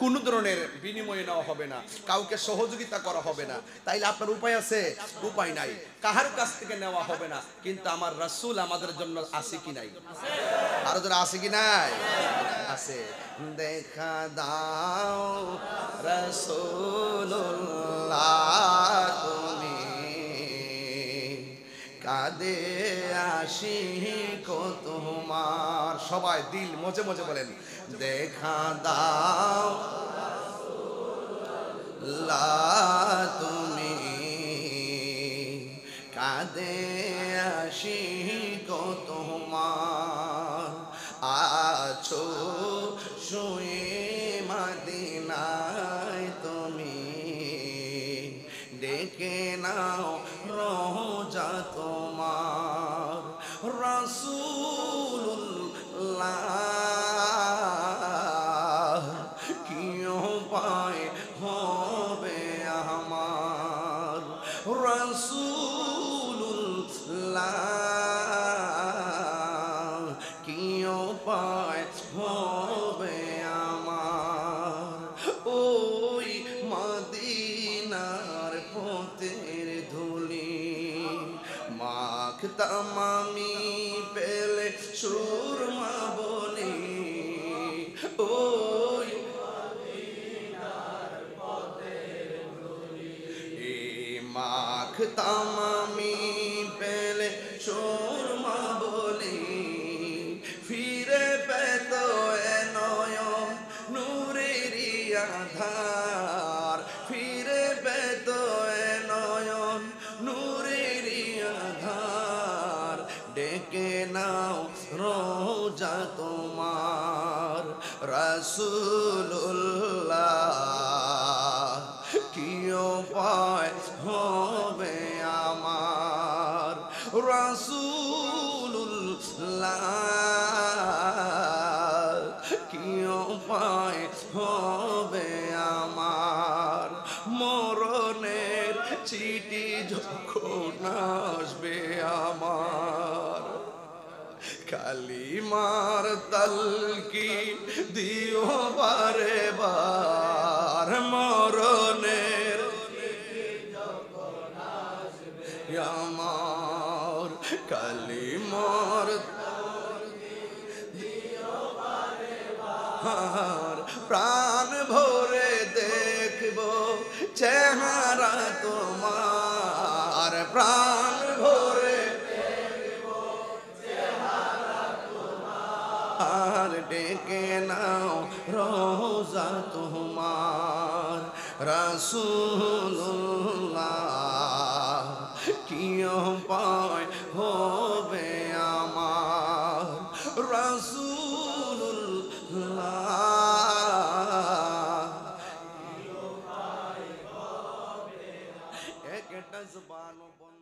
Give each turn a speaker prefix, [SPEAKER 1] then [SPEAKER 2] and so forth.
[SPEAKER 1] কোনো ধরনের বিনিময় নেওয়া হবে না, কাউকে সহযোগিতা করা হবে না। তাইলে আপনার উপায় আছে? উপায় নাই, কাহার কাছ থেকে নেওয়া হবে না। কিন্তু আমার রাসূল আমাদের জন্য আছে কি নাই? আরো যারা আছে কি নাই? আছে। দেখা দাও রাসূলুল্লাহ তুমি, কাঁদে আশিক তোমার। সবাই দিল মজে মজে বলেন, দেখা দাও তুমি, কাঁদে আশিক তোমার। আছো শুয়ে মদিনায় তুমি, ডেকে নাও রোজা তোমার। রাসূলুল্লাহ কি উপায় হবে আমার? রাসূলুল্লাহ কি উপায় হবে আমার? ওই মদিনার পথের ধুলি মাখতাম আমি পেলে সুরমা বলি। ওই মাখতাম আমি পেলে সুরমা বলি, ফিরে পেত এ নয়ন নূরেরই আধার। ফিরে পেত এ নয়ন নূরেরই আধার। ডেকে নাও রোজা তোমার। রাসূলুল্লাহ কি উপায় হবে আমার? রাসূলুল্লাহ কি উপায় হবে আমার? মরণের চিঠি যখন আসবে আমার, কালিমার তালকি দিও বারে বার। মরণের আমার, কালিমার প্রাণ ভরে দেখব চেহারা তোমার। প্রাণ ভরে আর ডেকে নাও রোজা তোমার। রাসূলুল্লাহ কি উপায় হবে আমার? রাসূলুল্লাহ একটা জবান বন্ধ